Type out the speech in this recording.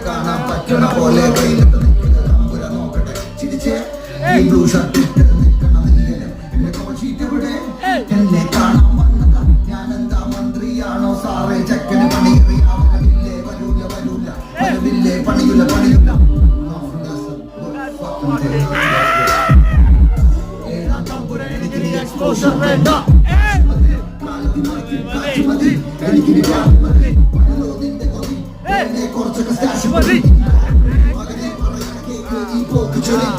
കാണാൻ പറ്റണ പോലെ നോക്കട്ടെ ചിരിച്ചേ എന്നെ കാണാൻ വന്നതാ ഞാനെന്താ മന്ത്രിയാണോ സാറേ ചെക്കന് പണിയറിയാവില്ലേ വരൂല വരൂല വരവില്ലേ പണിയുല പണിയുല ഏഴാം തമ്പുരാൻ എനിക്ക് എക്സ്പോഷർ വേണ്ട എനിക്ക് കുറച്ചൊക്കെ സ്റ്റാഷ് മതി മകനെ പറയാൻ കേക്ക് ഈ പോക്ക് ചൊല്ലി